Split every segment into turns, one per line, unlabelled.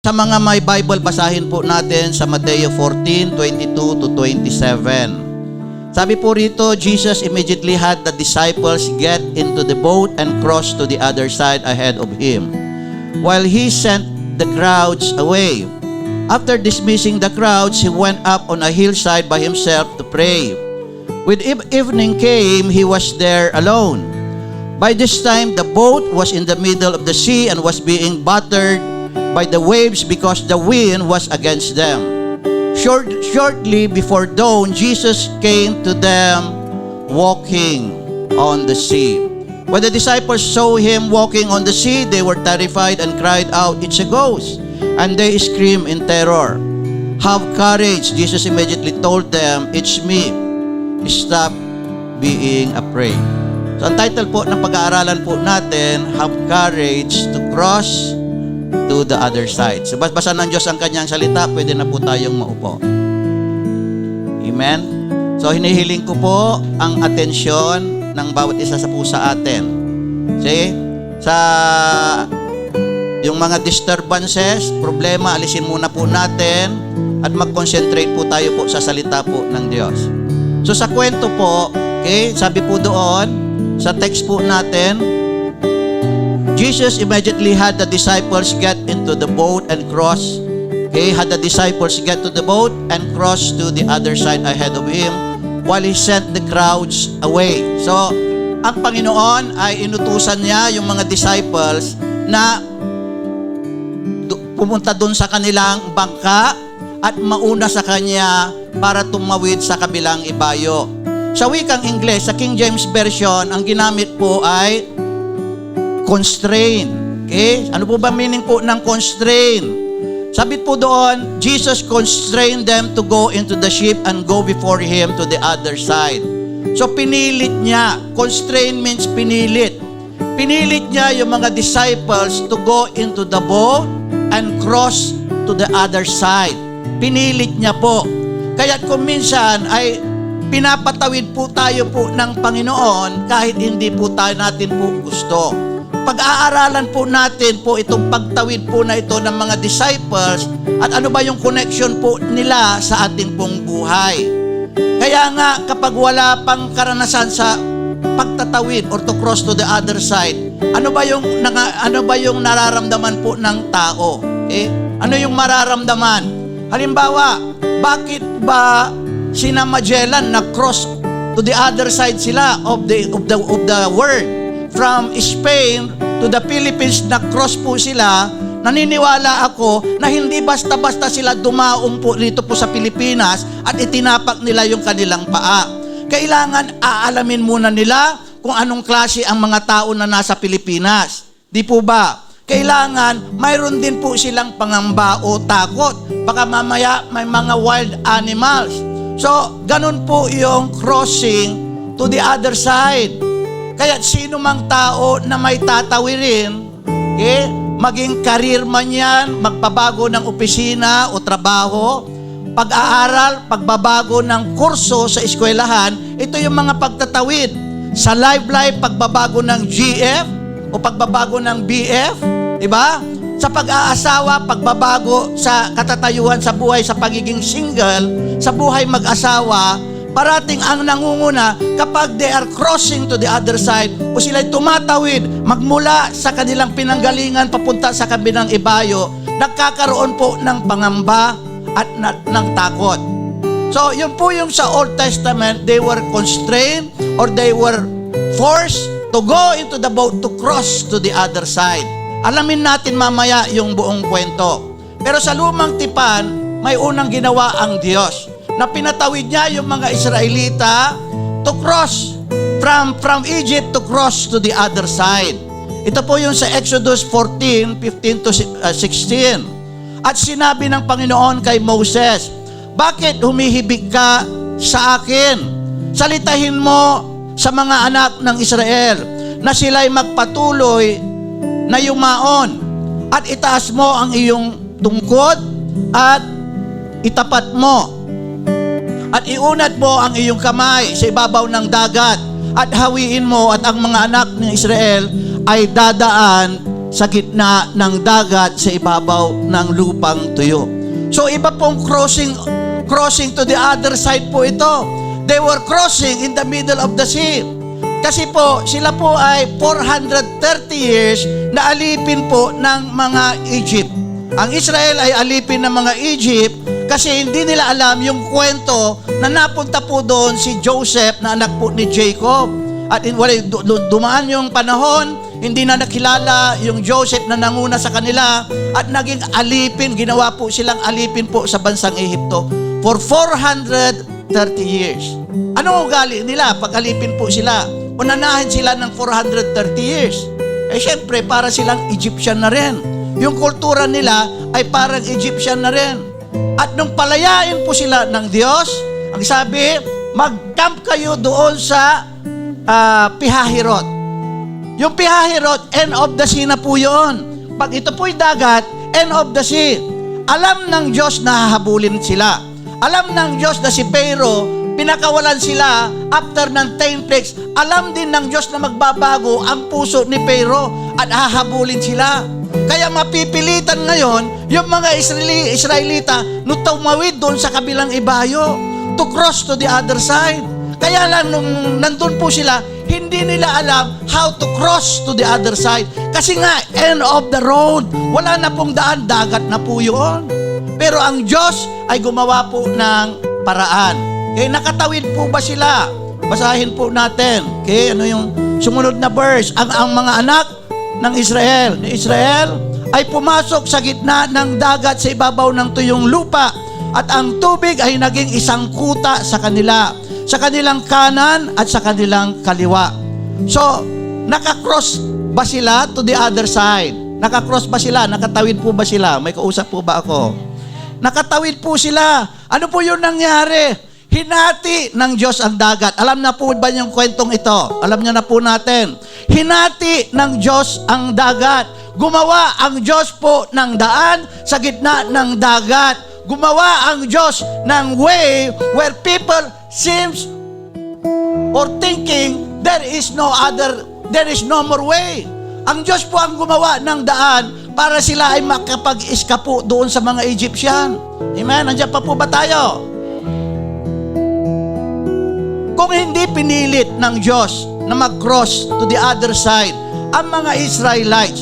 Sa mga may Bible, basahin po natin sa Mateo 14:22 to 27. Sabi po rito, Jesus immediately had the disciples get into the boat and cross to the other side ahead of him, while he sent the crowds away. After dismissing the crowds, he went up on a hillside by himself to pray. When evening came, he was there alone. By this time, the boat was in the middle of the sea and was being battered by the waves because the wind was against them. Shortly before dawn, Jesus came to them walking on the sea. When the disciples saw him walking on the sea, they were terrified and cried out, "It's a ghost!" And they screamed in terror. "Have courage," Jesus immediately told them, "It's me. Stop being afraid." So, ang title po ng pag-aaralan po natin, Have Courage to Cross to the Other Side. So, basa ng Diyos ang kanyang salita, pwede na po tayong maupo. Amen? So, hinihiling ko po ang atensyon ng bawat isa sa po sa atin. See? Yung mga disturbances, problema, alisin muna po natin at mag-concentrate po tayo po sa salita po ng Diyos. So, sa kwento po, okay, sabi po doon, sa text po natin, Jesus immediately had the disciples get into the boat and cross. Okay, had the disciples get to the boat and cross to the other side ahead of him while he sent the crowds away. So, ang Panginoon ay inutusan niya yung mga disciples na pumunta doon sa kanilang bangka at mauna sa kanya para tumawid sa kabilang ibayo. Sa wikang Ingles, sa King James Version, ang ginamit po ay constrain. Okay? Ano po ba meaning po ng constrain? Sabi po doon, Jesus constrained them to go into the ship and go before him to the other side. So pinilit niya. Constrain means pinilit. Pinilit niya yung mga disciples to go into the boat and cross to the other side. Pinilit niya po. Kaya kung minsan ay pinapatawid po tayo po ng Panginoon kahit hindi po tayo natin po gusto. Pag-aaralan po natin po itong pagtawid po na ito ng mga disciples at ano ba yung connection po nila sa ating pong buhay. Kaya nga kapag wala pang karanasan sa pagtatawid or to cross to the other side, ano ba yung nararamdaman po ng tao? Ano yung mararamdaman? Halimbawa, bakit ba sina Magellan na-cross to the other side sila of the world? From Spain to the Philippines, na-cross po sila. Naniniwala ako na hindi basta-basta sila dumaong po dito po sa Pilipinas at itinapak nila yung kanilang paa. Kailangan aalamin muna nila kung anong klase ang mga tao na nasa Pilipinas. Di po ba? Kailangan mayroon din po silang pangamba o takot. Baka mamaya may mga wild animals. So, ganun po yung crossing to the other side. Kaya sino mang tao na may tatawirin, maging career man yan, magbabago ng opisina o trabaho, pag-aaral, pagbabago ng kurso sa eskwelahan, ito yung mga pagtatawid. Sa life, pagbabago ng GF o pagbabago ng BF, diba? Sa pag-aasawa, pagbabago sa katatayuhan sa buhay, sa pagiging single, sa buhay mag-asawa, parating ang nangunguna kapag they are crossing to the other side o sila'y tumatawid magmula sa kanilang pinanggalingan papunta sa kabilang ibayo, nagkakaroon po ng pangamba at ng takot. So, yun po yung sa Old Testament, they were constrained or they were forced to go into the boat to cross to the other side. Alamin natin mamaya yung buong kwento. Pero sa Lumang Tipan, may unang ginawa ang Diyos na pinatawid niya yung mga Israelita to cross from Egypt to cross to the other side. Ito po yung sa Exodus 14:15 to 16. At sinabi ng Panginoon kay Moses, "Bakit humihibig ka sa akin? Salitahin mo sa mga anak ng Israel na sila'y magpatuloy na yumaon at itaas mo ang iyong tungkod at itapat mo at iunat mo ang iyong kamay sa ibabaw ng dagat at hawiin mo at ang mga anak ng Israel ay dadaan sa gitna ng dagat sa ibabaw ng lupang tuyo. So iba pong crossing to the other side po ito. They were crossing in the middle of the sea. Kasi po, sila po ay 430 years na alipin po ng mga Egypt. Ang Israel ay alipin ng mga Egypt kasi hindi nila alam yung kwento na napunta po doon si Joseph na anak po ni Jacob. At dumaan yung panahon, hindi na nakilala yung Joseph na nanguna sa kanila at naging alipin, ginawa po silang alipin po sa bansang Ehipto for 430 years. Ano ugali nila pag alipin po sila? Unanahin sila ng 430 years. Eh syempre, para silang Egyptian na rin. Yung kultura nila ay parang Egyptian na rin. At nung palayain po sila ng Diyos, ang sabi, mag-camp kayo doon sa Pihahirot. Yung Pihahirot, end of the sea na po yun. Pag ito po'y dagat, end of the sea. Alam ng Diyos na hahabulin sila. Alam ng Diyos na si Pharaoh, pinakawalan sila after ng 10 plagues. Alam din ng Diyos na magbabago ang puso ni Pharaoh at hahabulin sila. Kaya mapipilitan ngayon yung mga Israelita nung tumawid doon sa kabilang ibayo to cross to the other side. Kaya lang nung nandun po sila, hindi nila alam how to cross to the other side. Kasi nga, end of the road. Wala na pong daan, dagat na po yun. Pero ang Diyos ay gumawa po ng paraan. Okay, nakatawid po ba sila? Basahin po natin. Okay, ano yung sumunod na verse? Ang mga anak ng Israel. Ni Israel ay pumasok sa gitna ng dagat sa ibabaw ng tuyong lupa at ang tubig ay naging isang kuta sa kanila, sa kanilang kanan at sa kanilang kaliwa. So, nakakross ba sila to the other side? Nakakross ba sila? Nakatawid po ba sila? May kausap po ba ako? Nakatawid po sila. Ano po yung nangyari? Hinati ng Diyos ang dagat. Alam na po ba yung kwentong ito? Alam niyo na po natin. Hinati ng Diyos ang dagat. Gumawa ang Diyos po ng daan sa gitna ng dagat. Gumawa ang Diyos ng way where people seems or thinking there is no more way. Ang Diyos po ang gumawa ng daan para sila ay makapag-iskapo doon sa mga Egyptian. Amen? Nandiyan pa po ba tayo? Kung hindi pinilit ng Diyos na mag-cross to the other side ang mga Israelites,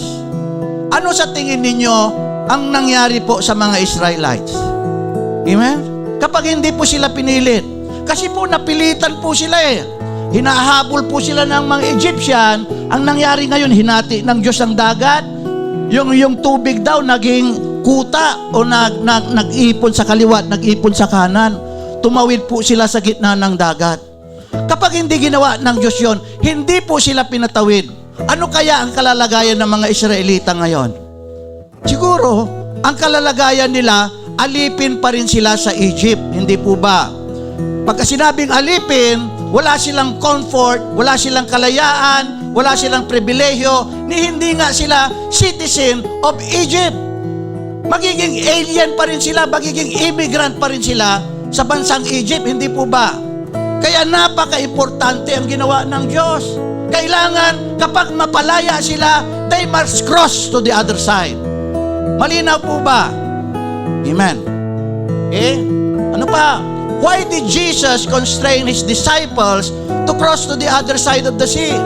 ano sa tingin ninyo ang nangyari po sa mga Israelites? Amen? Kapag hindi po sila pinilit, kasi po napilitan po sila eh. Hinahabol po sila ng mga Egyptian. Ang nangyari ngayon, hinati ng Diyos ang dagat. Yung tubig daw naging kuta o nag-ipon sa kaliwa at nag-ipon sa kanan. Tumawid po sila sa gitna ng dagat. Kapag hindi ginawa ng Diyos yon, hindi po sila pinatawid. Ano kaya ang kalalagayan ng mga Israelita ngayon? Siguro, ang kalalagayan nila, alipin pa rin sila sa Egypt. Hindi po ba? Pagka sinabing alipin, wala silang comfort, wala silang kalayaan, wala silang pribilehyo, ni hindi nga sila citizen of Egypt. Magiging alien pa rin sila, magiging immigrant pa rin sila sa bansang Egypt, hindi po ba? Kaya napaka-importante ang ginawa ng Diyos. Kailangan kapag mapalaya sila, they must cross to the other side. Malinaw po ba? Amen. Okay? Ano pa? Why did Jesus constrain His disciples to cross to the other side of the sea?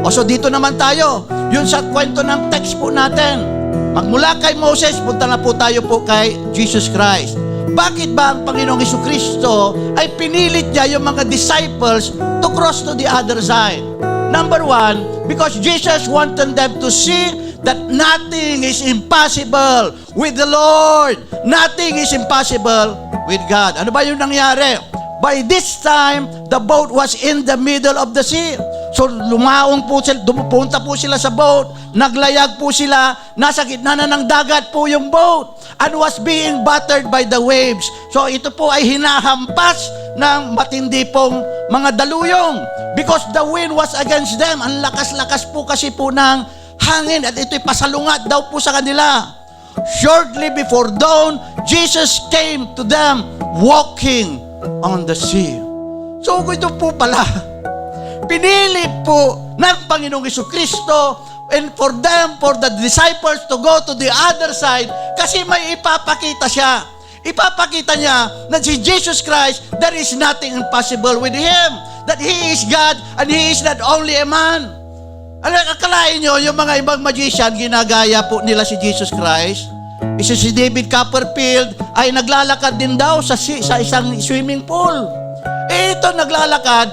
O so dito naman tayo, yun sa kwento ng text po natin. Magmula kay Moses, punta na po tayo po kay Jesus Christ. Bakit ba ang Panginoong Jesucristo ay pinilit niya yung mga disciples to cross to the other side? Number one, because Jesus wanted them to see that nothing is impossible with the Lord. Nothing is impossible with God. Ano ba yung nangyari? By this time, the boat was in the middle of the sea. So lumaong po sila, pumunta po sila sa boat, naglayag po sila, nasa gitna na ng dagat po yung boat, and was being battered by the waves. So ito po ay hinahampas ng matindi pong mga daluyong because the wind was against them. Ang lakas-lakas po kasi po ng hangin at ito'y pasalungat daw po sa kanila. Shortly before dawn, Jesus came to them walking on the sea. So ito po pala, pinili po ng Panginoong Jesucristo, and for the disciples to go to the other side kasi may ipapakita siya. Ipapakita niya na si Jesus Christ, there is nothing impossible with Him. That He is God and He is not only a man. Akalain nyo, yung mga ibang magician, ginagaya po nila si Jesus Christ. Isa si David Copperfield ay naglalakad din daw sa isang swimming pool. Ito naglalakad,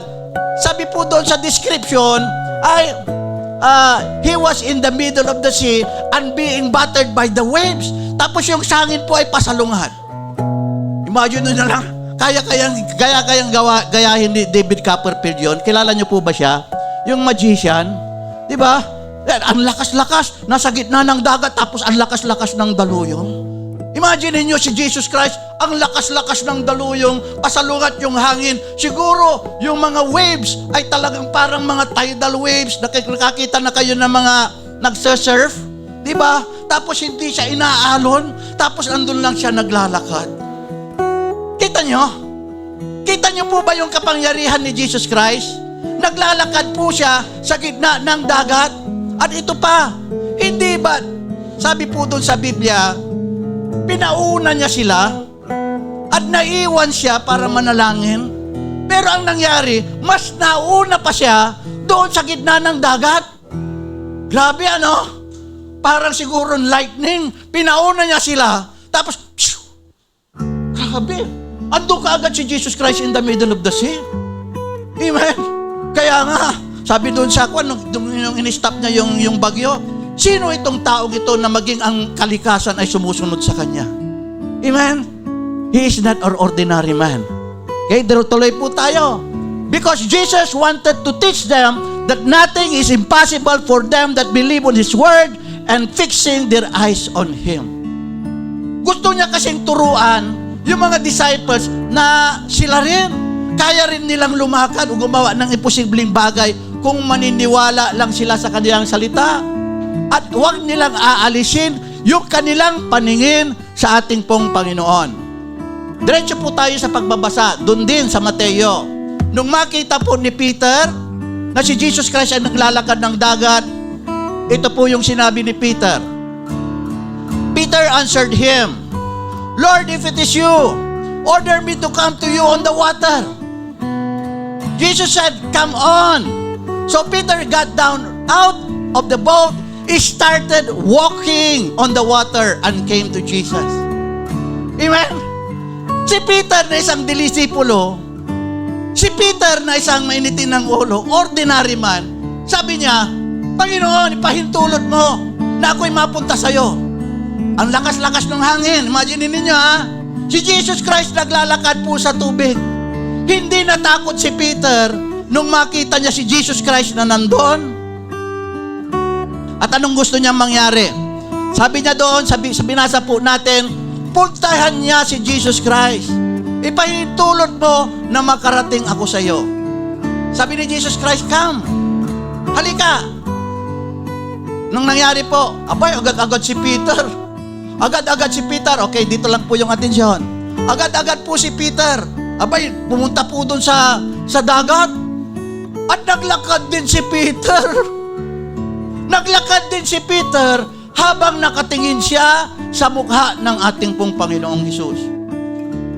sabi po doon sa description, ay he was in the middle of the sea and being battered by the waves. Tapos yung sangin po ay pasalungan. Imagine nyo na lang, kayang gayahin ni David Copperfield yun. Kilala nyo po ba siya? Yung magician, di ba? Ang lakas-lakas, nasa gitna ng dagat, tapos ang lakas-lakas ng daluyong. Imagine niyo si Jesus Christ, ang lakas-lakas ng daluyong, pasalungat yung hangin. Siguro, yung mga waves ay talagang parang mga tidal waves. Nakakita na kayo ng mga nagsasurf, di ba? Tapos hindi siya inaalon, tapos andun lang siya naglalakad. Kita nyo? Kita nyo po ba yung kapangyarihan ni Jesus Christ? Naglalakad po siya sa gitna ng dagat. At ito pa, hindi ba, sabi po doon sa Biblia, pinauna niya sila at naiwan siya para manalangin. Pero ang nangyari, mas nauna pa siya doon sa gitna ng dagat. Grabe ano? Parang siguro lightning. Pinauna niya sila. Tapos, pshu! Grabe. Ando ka agad si Jesus Christ in the middle of the sea. Amen? Kaya nga, sabi doon sa kwan, nung in-stop niya yung bagyo, sino itong taong ito na maging ang kalikasan ay sumusunod sa kanya? Amen? He is not an ordinary man. Okay, tuloy po tayo. Because Jesus wanted to teach them that nothing is impossible for them that believe on His word and fixing their eyes on Him. Gusto niya kasing turuan yung mga disciples na sila rin, kaya rin nilang lumakad o gumawa ng imposibleng bagay kung maniniwala lang sila sa kanilang salita. At huwag nilang aalisin yung kanilang paningin sa ating pong Panginoon. Diretso po tayo sa pagbabasa, doon din sa Mateo. Nung makita po ni Peter na si Jesus Christ ay naglalakad ng dagat, ito po yung sinabi ni Peter. Peter answered him, Lord, if it is you, order me to come to you on the water. Jesus said, come on. So Peter got down out of the boat, he started walking on the water and came to Jesus. Amen? Si Peter na isang disipulo, si Peter na isang mainitin ng ulo, ordinary man, sabi niya, Panginoon, ipahintulot mo na ako'y mapunta sa'yo. Ang lakas-lakas ng hangin. Imagine ninyo ha, si Jesus Christ naglalakad po sa tubig. Hindi natakot si Peter nung makita niya si Jesus Christ na nandun. At anong gusto niyang mangyari? Sabi niya doon, binasa po natin, puntahan niya si Jesus Christ. Ipahintulot mo na makarating ako sa iyo. Sabi ni Jesus Christ, come. Halika. Nung nangyari po, abay, agad-agad si Peter. Agad-agad si Peter. Okay, dito lang po yung atensyon. Agad-agad po si Peter. Abay, pumunta po doon sa dagat. At naglakad din si Peter. Naglakad din si Peter habang nakatingin siya sa mukha ng ating pong Panginoong Hesus.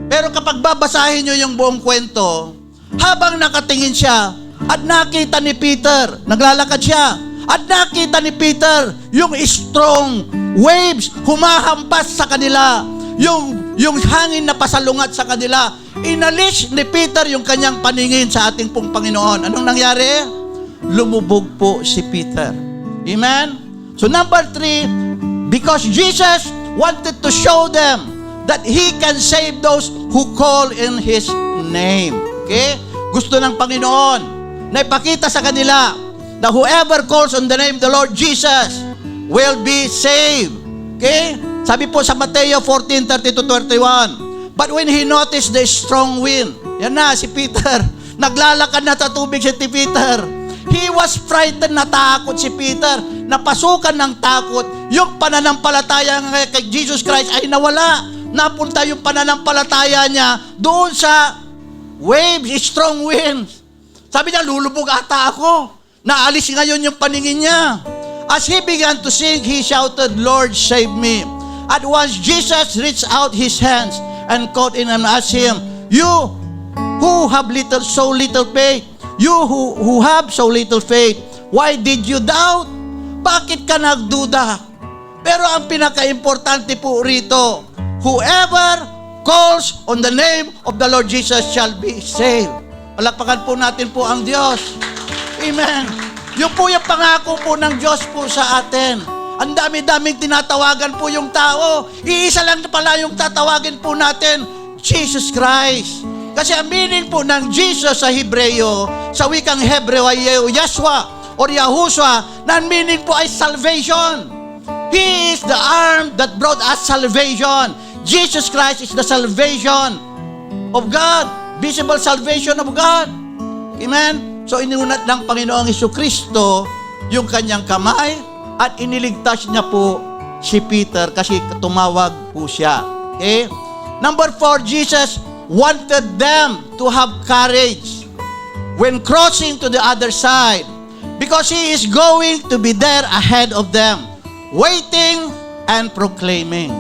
Pero kapag babasahin nyo yung buong kwento, habang nakatingin siya at nakita ni Peter, naglalakad siya, at nakita ni Peter yung strong waves humahampas sa kanila, yung hangin na pasalungat sa kanila, inalis ni Peter yung kanyang paningin sa ating pong Panginoon. Anong nangyari? Lumubog po si Peter. Amen? So number 3, because Jesus wanted to show them that He can save those who call in His name. Okay? Gusto ng Panginoon na ipakita sa kanila na whoever calls on the name of the Lord Jesus will be saved. Okay? Sabi po sa Mateo 14:30-31, but when he noticed the strong wind, yan na si Peter, naglalakad na sa tubig si Peter. He was frightened, natakot si Peter, napasukan ng takot. Yung pananampalataya kay Jesus Christ ay nawala. Napunta yung pananampalataya niya doon sa waves, strong winds. Sabi niya, lulubog ata ako. Naalis ngayon yung paningin niya. As he began to sing, he shouted, "Lord, save me." At once Jesus reached out his hands and caught him and asked him, "You who have so little faith, you who have so little faith, why did you doubt?" Bakit ka nagduda? Pero ang pinaka-importante po rito, whoever calls on the name of the Lord Jesus shall be saved. Palakpakan po natin po ang Diyos. Amen. Yung po yung pangako po ng Diyos po sa atin. Ang dami-daming tinatawagan po yung tao. Iisa lang pala yung tatawagin po natin, Jesus Christ. Kasi ang meaning po ng Jesus sa Hebreo, sa wikang Hebreo ay Yahshua or Yahushua, na ang meaning po ay salvation. He is the arm that brought us salvation. Jesus Christ is the salvation of God. Visible salvation of God. Amen? So inunat ng Panginoong Jesucristo yung kanyang kamay at iniligtas niya po si Peter kasi tumawag po siya. Okay? Number 4, Jesus wanted them to have courage when crossing to the other side because He is going to be there ahead of them, waiting and proclaiming.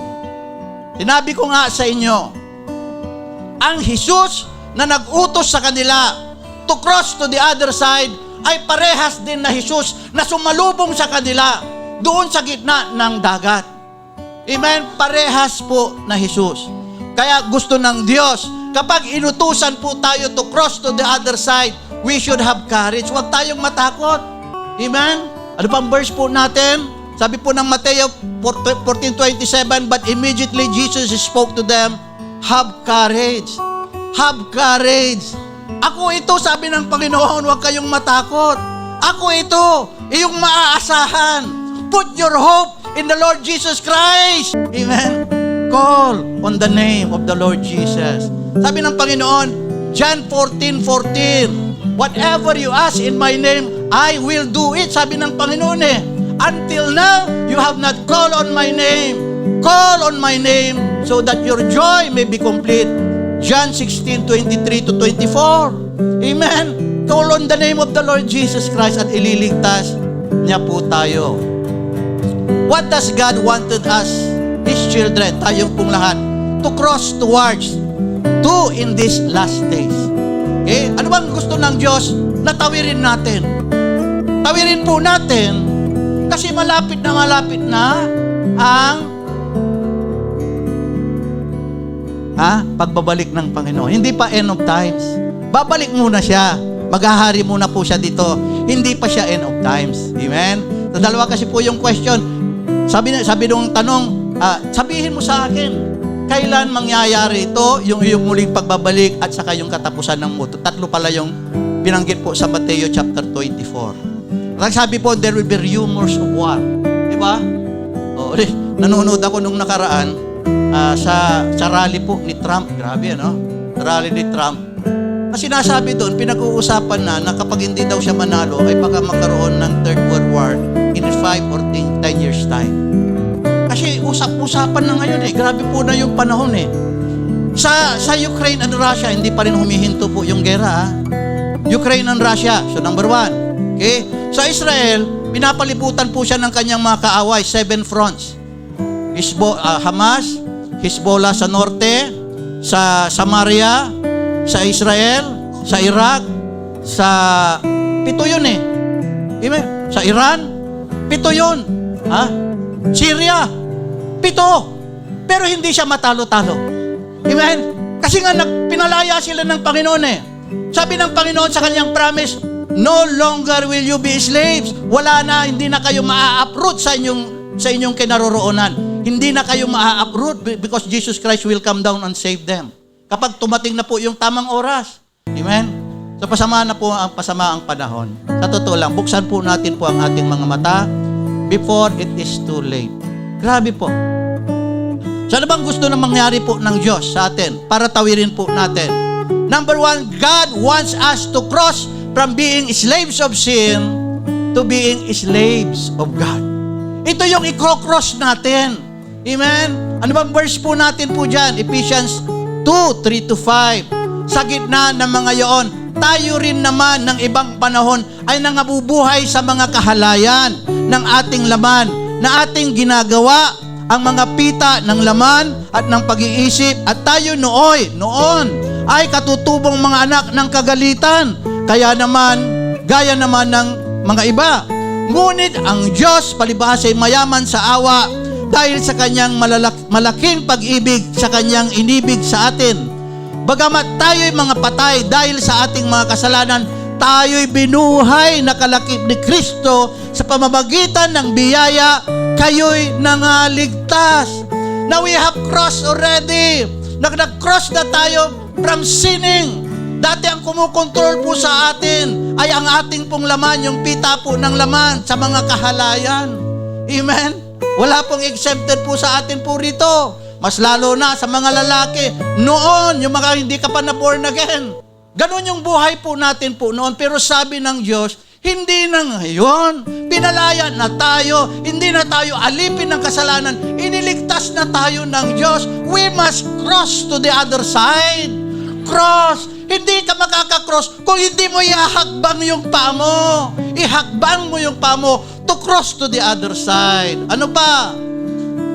Sinabi ko nga sa inyo, ang Jesus na nag-utos sa kanila to cross to the other side ay parehas din na Jesus na sumalubong sa kanila doon sa gitna ng dagat. Amen? Parehas po na Jesus. Kaya gusto ng Diyos, kapag inutusan po tayo to cross to the other side, we should have courage. Huwag tayong matakot. Amen? Ano pang verse po natin? Sabi po ng Mateo 14:27, but immediately Jesus spoke to them, have courage. Have courage. Ako ito, sabi ng Panginoon, huwag kayong matakot. Ako ito, iyong maaasahan. Put your hope in the Lord Jesus Christ. Amen? Call on the name of the Lord Jesus. Sabi ng Panginoon, John 14:14, whatever you ask in my name, I will do it. Sabi ng Panginoon until now, you have not called on my name. Call on my name so that your joy may be complete. John 16:23-24. Amen. Call on the name of the Lord Jesus Christ at ililigtas niya po tayo. What does God wanted us, His children, tayong pong lahat, to cross towards to in these last days? Okay? Ano bang gusto ng Diyos na tawirin natin? Tawirin po natin kasi malapit na ang pagbabalik ng Panginoon. Hindi pa end of times. Babalik muna siya. Maghahari muna po siya dito. Hindi pa siya end of times. Amen? Sa dalawa kasi po yung question. Sabi nung tanong, sabihin mo sa akin, kailan mangyayari ito, yung muling pagbabalik at saka yung katapusan ng mundo. Tatlo pala yung binanggit po sa Mateo chapter 24. Sabi po, there will be rumors of war. Diba? Nanonood ako nung nakaraan, sa rally po ni Trump. Grabe, ano? Rally ni Trump. Kasi nasabi doon, pinag-uusapan na kapag hindi daw siya manalo, ay baka magkaroon ng Third World War in 5 or 10 years time. Kasi usap-usapan na ngayon Grabe po na yung panahon Sa Ukraine and Russia, hindi pa rin humihinto po yung gera. Ukraine and Russia. So number 1. Okay? Sa Israel, pinapalibutan po siya ng kanyang mga kaaway, 7 fronts. Hamas, Hezbollah sa norte, sa Samaria, sa Israel, sa Iraq, sa 7 yun Amen? Sa Iran, 7 yun. Syria, 7. Pero hindi siya matalo-talo. Amen? Kasi nga pinalaya sila ng Panginoon Sabi ng Panginoon sa kanyang promise, no longer will you be slaves. Wala na, hindi na kayo maa-uproot sa inyong kinaroroonan. Hindi na kayo maa-uproot because Jesus Christ will come down and save them. Kapag tumating na po yung tamang oras. Amen? So pasama na po ang panahon. Sa totoo lang, buksan po natin po ang ating mga mata before it is too late. Grabe po. So ano bang gusto na mangyari po ng Diyos sa atin para tawirin po natin? Number 1, God wants us to cross from being slaves of sin to being slaves of God. Ito yung i-cross natin. Amen? Ano bang verse po natin po dyan? Ephesians 2:3-5. Sa gitna ng mga iyon, tayo rin naman ng ibang panahon ay nangabubuhay sa mga kahalayan ng ating laman, na ating ginagawa ang mga pita ng laman at ng pag-iisip, at tayo noon ay katutubong mga anak ng kagalitan, gaya naman ng mga iba. Ngunit ang Diyos palibhasa ay mayaman sa awa dahil sa kanyang malaking pag-ibig sa kanyang inibig sa atin. Bagamat tayo'y mga patay dahil sa ating mga kasalanan, tayo'y binuhay na kalakip ni Kristo sa pamamagitan ng biyaya, kayo'y nangaligtas. Now we have crossed already. Nag-cross na tayo from sinning. Dati ang kumukontrol po sa atin ay ang ating pong laman, yung pita po ng laman sa mga kahalayan. Amen? Wala pong exempted po sa atin po rito. Mas lalo na sa mga lalaki. Noon, yung mga hindi ka pa na born again. Ganon yung buhay po natin po noon. Pero sabi ng Diyos, hindi na ngayon. Pinalaya na tayo. Hindi na tayo alipin ng kasalanan. Iniligtas na tayo ng Diyos. We must cross to the other side. Cross. Hindi ka makaka-cross kung hindi mo ihakbang yung paa mo. Ihakbang mo yung paa mo to cross to the other side. Ano pa?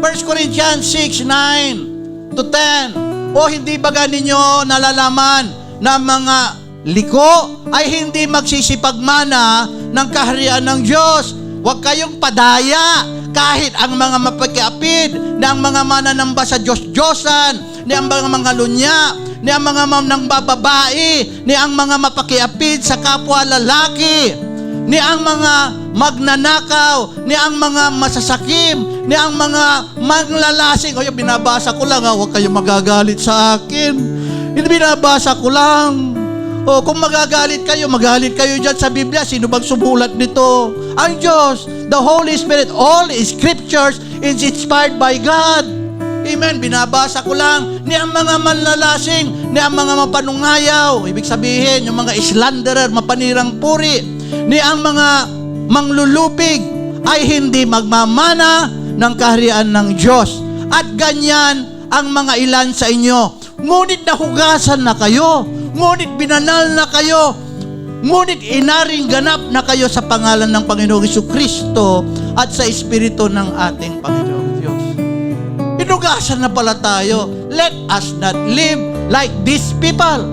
1 Corinthians 6:9 to 10. O hindi ba ninyo nalalaman na mga liko ay hindi magsisipagmana ng kaharian ng Diyos? Huwag kayong padaya kahit ang mga mapakiapid na ang mga mananamba sa Diyos-Diyosan, ni ang mga lunya, ni ang mga nang bababae, ni ang mga mapakiapid sa kapwa lalaki, ni ang mga magnanakaw, ni ang mga masasakim, ni ang mga manglalasing. O yung binabasa ko lang, huwag kayong magagalit sa akin. Hindi, binabasa ko lang. O kung magalit kayo dyan sa Biblia. Sino bang sumulat nito? Ang Diyos, the Holy Spirit. All Scriptures is inspired by God. Amen. Binabasa ko lang. Ni ang mga manlalasing, ni ang mga mapanungayaw, ibig sabihin, yung mga slanderer, mapanirang puri, ni ang mga manglulupig ay hindi magmamana ng kaharian ng Diyos. At ganyan ang mga ilan sa inyo. Ngunit nahugasan na kayo, ngunit binanal na kayo, ngunit inaring ganap na kayo sa pangalan ng Panginoong Jesucristo at sa Espiritu ng ating Panginoong Diyos. Inugasan na pala tayo. Let us not live like these people.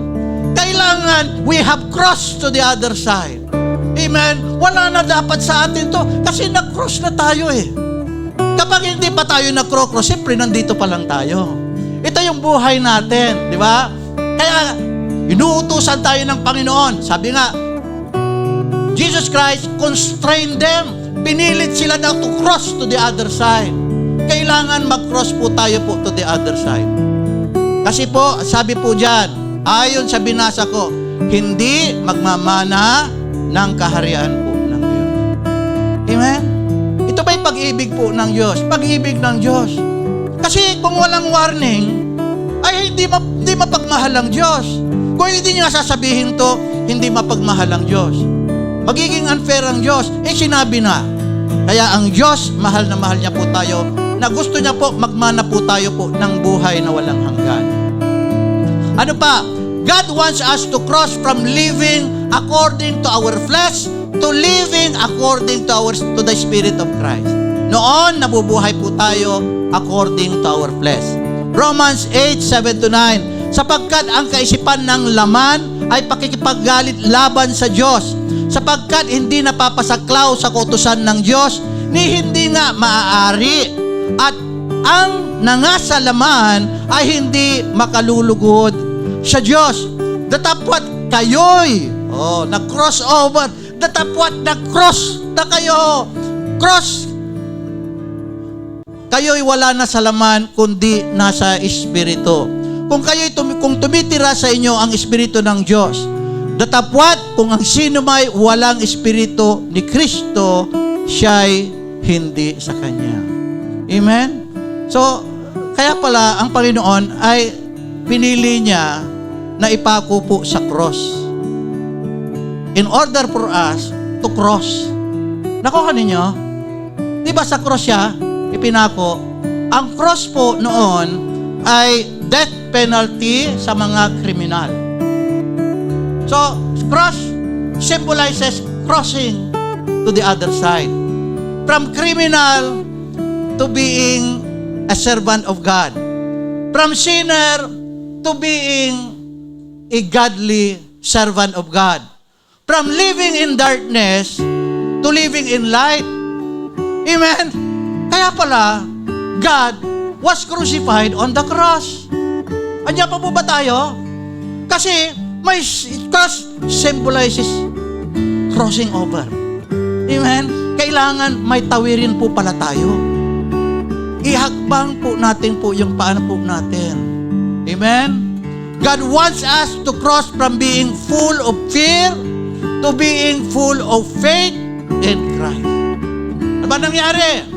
Kailangan we have crossed to the other side. Amen? Wala na dapat sa atin to kasi nag-cross na tayo eh. Kapag hindi pa tayo nag-cross, siyempre nandito pa lang tayo. Ito yung buhay natin, di ba? Kaya inuutusan tayo ng Panginoon. Sabi nga, Jesus Christ constrained them. Pinilit sila na to cross to the other side. Kailangan mag-cross po tayo po to the other side. Kasi po, sabi po dyan, ayon sa binasa ko, hindi magmamana ng kaharian po ng Diyos. Amen? Ito ba'y pag-ibig po ng Diyos? Pag-ibig ng Diyos. Kasi kung walang warning, ay hindi mapagmahal ang Diyos. Kung hindi niya sasabihin to, hindi mapagmahal ang Diyos. Magiging unfair ang Diyos. Sinabi na. Kaya ang Diyos, mahal na mahal niya po tayo, na gusto niya po, magmana po tayo po ng buhay na walang hanggan. Ano pa? God wants us to cross from living according to our flesh to living according to the Spirit of Christ. Noon, nabubuhay po tayo according to our flesh. Romans 8:7-9. Sapagkat ang kaisipan ng laman ay pakikipaggalit laban sa Diyos, sapagkat hindi napapasaklaw sa kautusan ng Diyos, ni hindi nga maaari, at ang nangasa laman ay hindi makalulugod sa Diyos. Datapwat kayo'y nag-cross over. Datapwat nag-cross na kayo. Cross. Kayo'y wala na sa laman kundi nasa Espiritu. Kung tumitira sa inyo ang Espiritu ng Diyos, datapwat kung ang sino may walang Espiritu ni Kristo, siya'y hindi sa Kanya. Amen? So, kaya pala ang Panginoon ay pinili niya na ipako po sa cross. In order for us to cross. Nakuha ninyo? Di ba sa cross siya ipinako? Ang cross po noon ay death penalty sa mga kriminal. So, cross symbolizes crossing to the other side. from criminal to being a servant of God. From sinner to being a godly servant of God. From living in darkness to living in light. Amen? Kaya pala, God was crucified on the cross. Andiyan pa po ba tayo? Kasi may cross symbolizes crossing over. Amen? Kailangan may tawirin po pala tayo. Ihakbang po natin po yung paan po natin. Amen? God wants us to cross from being full of fear to being full of faith in Christ. Ano ba nangyari?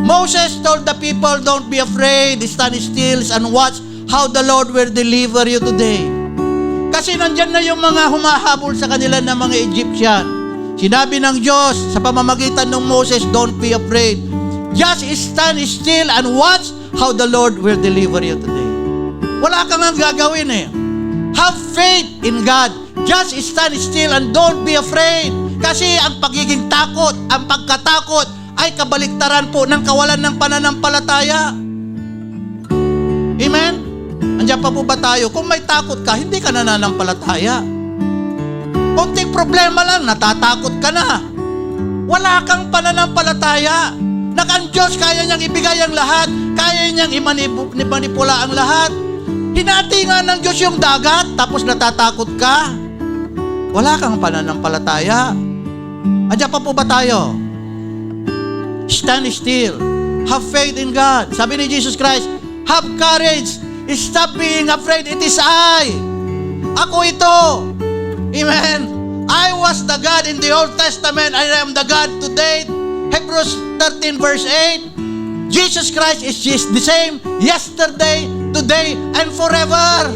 Moses told the people, don't be afraid, stand still and watch how the Lord will deliver you today. Kasi nandyan na yung mga humahabol sa kanila ng mga Egyptian. Sinabi ng Diyos sa pamamagitan ng Moses, don't be afraid. Just stand still and watch how the Lord will deliver you today. Wala kang ang gagawin eh. Have faith in God. Just stand still and don't be afraid. Kasi ang pagiging takot, ang pagkatakot ay kabaliktaran po ng kawalan ng pananampalataya. Amen? Andiyan pa po ba tayo? Kung may takot ka, hindi ka nananampalataya. Konting problema lang, natatakot ka na. Wala kang pananampalataya. Ang Diyos, kaya niyang ibigay ang lahat. Kaya niyang imanipula ang lahat. Hinati nga ng Diyos yung dagat, tapos natatakot ka. Wala kang pananampalataya. Andiyan pa po ba tayo? Stand still. Have faith in God. Sabi ni Jesus Christ, have courage. Stop being afraid. It is I. Ako ito. Amen. I was the God in the Old Testament. I am the God today. Hebrews 13 verse 8. Jesus Christ is just the same yesterday, today, and forever.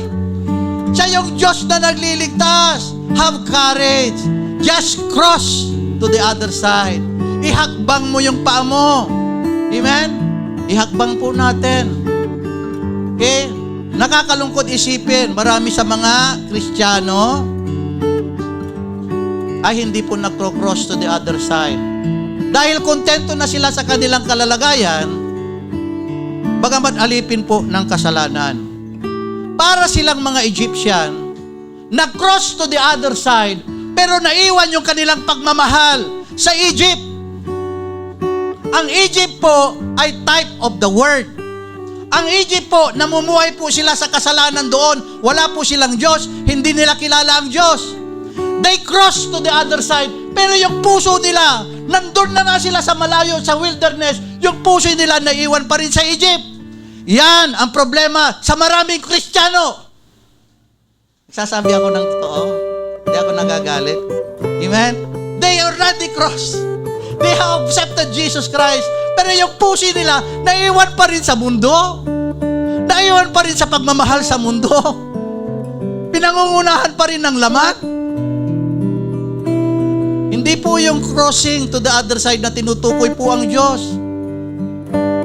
Siya yung Diyos na nagliligtas. Have courage. Just cross to the other side. Ihakbang mo yung paa mo. Amen? Ihakbang po natin. Okay? Nakakalungkot isipin, marami sa mga Kristiyano ay hindi po nagcross to the other side. Dahil kontento na sila sa kanilang kalalagayan, bagamat alipin po ng kasalanan. Para silang mga Egyptian, nag-cross to the other side, pero naiwan yung kanilang pagmamahal sa Egypt. Ang Egypt po ay type of the word. Ang Egypt po, namumuhay po sila sa kasalanan doon. Wala po silang Diyos, hindi nila kilala ang Diyos. They cross to the other side, pero yung puso nila, nandun na nga sila sa malayo, sa wilderness, yung puso nila naiwan pa rin sa Egypt. Yan ang problema sa maraming Kristiyano. Sasabi ako ng totoo, hindi ako nagagalit. Amen? They already crossed. They have accepted Jesus Christ. Pero yung puso nila, naiwan pa rin sa mundo. Naiwan pa rin sa pagmamahal sa mundo. Pinangungunahan pa rin ng laman. Hindi po yung crossing to the other side na tinutukoy po ang Diyos.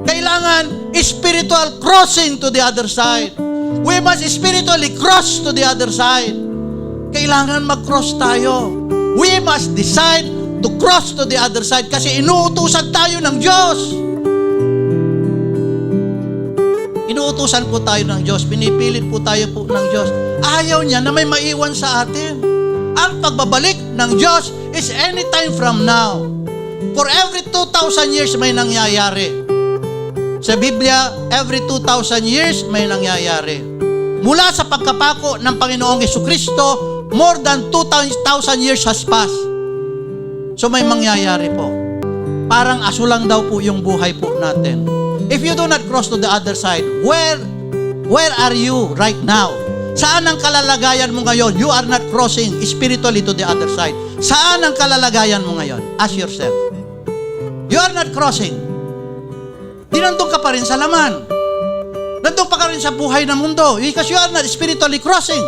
Kailangan spiritual crossing to the other side. We must spiritually cross to the other side. Kailangan mag-cross tayo. We must decide to cross to the other side kasi inuutusan tayo ng Diyos. Inuutusan po tayo ng Diyos. Pinipilit po tayo po ng Diyos. Ayaw niya na may maiwan sa atin. Ang pagbabalik ng Diyos is anytime from now. For every 2,000 years may nangyayari. Sa Biblia, every 2,000 years may nangyayari. Mula sa pagkapako ng Panginoong Jesucristo, more than 2,000 years has passed. So may mangyayari po. Parang aso lang daw po yung buhay po natin. If you do not cross to the other side, where are you right now? Saan ang kalalagayan mo ngayon? You are not crossing spiritually to the other side. Saan ang kalalagayan mo ngayon? Ask yourself. You are not crossing. Di nandun ka pa rin sa laman. Nandun pa ka rin sa buhay ng mundo because you are not spiritually crossing.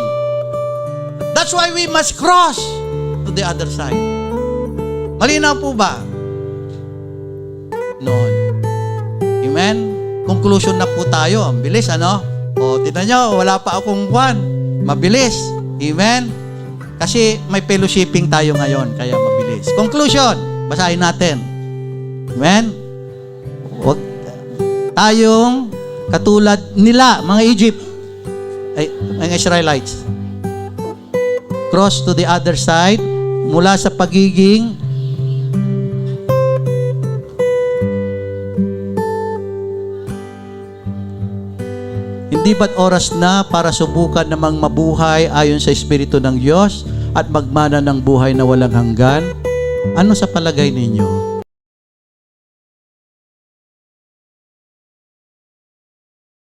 That's why we must cross to the other side. Malinaw po ba? Noon. Amen? Conclusion na po tayo. Ang bilis, ano? O, tignan nyo, wala pa akong kwan. Mabilis. Amen? Kasi may fellowshipping tayo ngayon, kaya mabilis. Conclusion, basahin natin. Amen? Huwag tayong katulad nila, mga Egypt, ay, mga Israelites. Cross to the other side, mula sa pagiging hindi ba't oras na para subukan namang mabuhay ayon sa Espiritu ng Diyos at magmana ng buhay na walang hanggan? Ano sa palagay ninyo?